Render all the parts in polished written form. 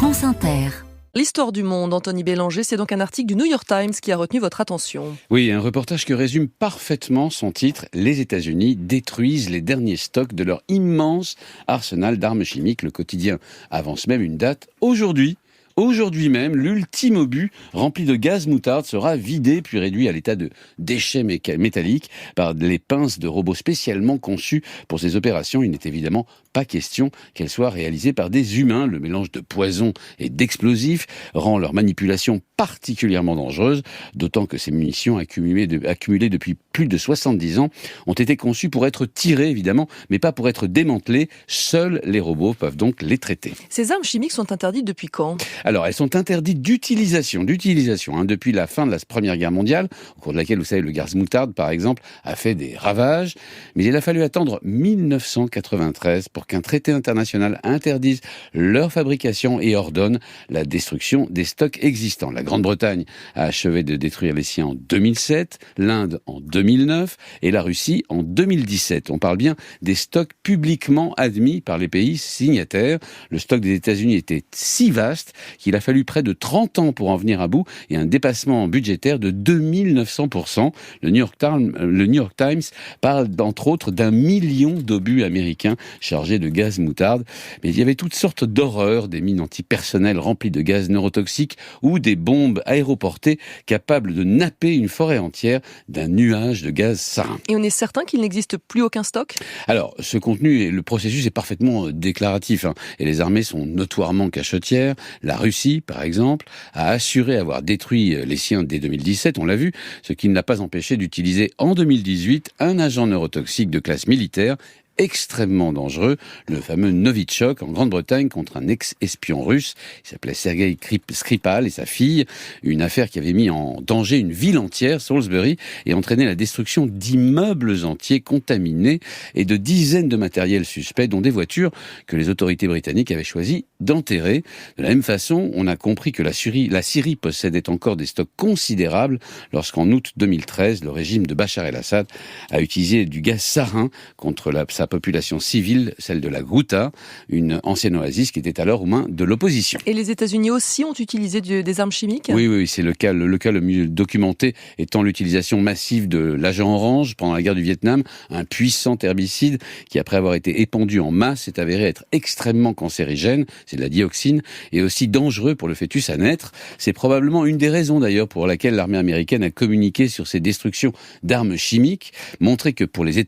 France Inter. L'histoire du monde, Anthony Bélanger, c'est donc un article du New York Times qui a retenu votre attention. Oui, un reportage qui résume parfaitement son titre. Les États-Unis détruisent les derniers stocks de leur immense arsenal d'armes chimiques. Le quotidien avance même une date aujourd'hui. Aujourd'hui même, l'ultime obus rempli de gaz moutarde sera vidé puis réduit à l'état de déchets métalliques par les pinces de robots spécialement conçus pour ces opérations. Il n'est évidemment pas question qu'elles soient réalisées par des humains. Le mélange de poison et d'explosifs rend leur manipulation particulièrement dangereuse, d'autant que ces munitions accumulées depuis plus de 70 ans ont été conçues pour être tirées, évidemment, mais pas pour être démantelées. Seuls les robots peuvent donc les traiter. Ces armes chimiques sont interdites depuis quand ? Alors, elles sont interdites d'utilisation, depuis la fin de la Première Guerre mondiale, au cours de laquelle, vous savez, le gaz moutarde, par exemple, a fait des ravages. Mais il a fallu attendre 1993 pour qu'un traité international interdise leur fabrication et ordonne la destruction des stocks existants. La Grande-Bretagne a achevé de détruire les siens en 2007, l'Inde en 2009 et la Russie en 2017. On parle bien des stocks publiquement admis par les pays signataires. Le stock des États-Unis était si vaste qu'il a fallu près de 30 ans pour en venir à bout et un dépassement budgétaire de 2900%. Le New York Times parle entre autres d'1 million d'obus américains chargés de gaz moutarde. Mais il y avait toutes sortes d'horreurs, des mines antipersonnelles remplies de gaz neurotoxiques ou des bombes aéroportées capables de napper une forêt entière d'un nuage de gaz sarin. Et on est certain qu'il n'existe plus aucun stock ? Alors, ce contenu et le processus est parfaitement déclaratif, et les armées sont notoirement cachottières. La Russie, par exemple, a assuré avoir détruit les siens dès 2017, on l'a vu, ce qui ne l'a pas empêché d'utiliser en 2018 un agent neurotoxique de classe militaire extrêmement dangereux, le fameux Novichok en Grande-Bretagne contre un ex-espion russe. Il s'appelait Sergei Skripal et sa fille. Une affaire qui avait mis en danger une ville entière, Salisbury, et entraîné la destruction d'immeubles entiers contaminés et de dizaines de matériels suspects, dont des voitures que les autorités britanniques avaient choisi d'enterrer. De la même façon, on a compris que la Syrie possédait encore des stocks considérables lorsqu'en août 2013, le régime de Bachar el-Assad a utilisé du gaz sarin contre sa population civile, celle de la Ghouta, une ancienne oasis qui était alors aux mains de l'opposition. Et les États-Unis aussi ont utilisé des armes chimiques ? Oui, c'est le cas le mieux documenté étant l'utilisation massive de l'agent orange pendant la guerre du Vietnam, un puissant herbicide qui, après avoir été épandu en masse, s'est avéré être extrêmement cancérigène, c'est de la dioxine, et aussi dangereux pour le fœtus à naître. C'est probablement une des raisons d'ailleurs pour laquelle l'armée américaine a communiqué sur ces destructions d'armes chimiques, montrer que les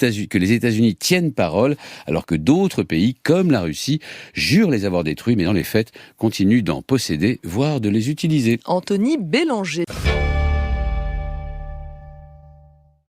États-Unis tiennent parole, alors que d'autres pays, comme la Russie, jurent les avoir détruits, mais dans les faits, continuent d'en posséder, voire de les utiliser. Anthony Bélanger.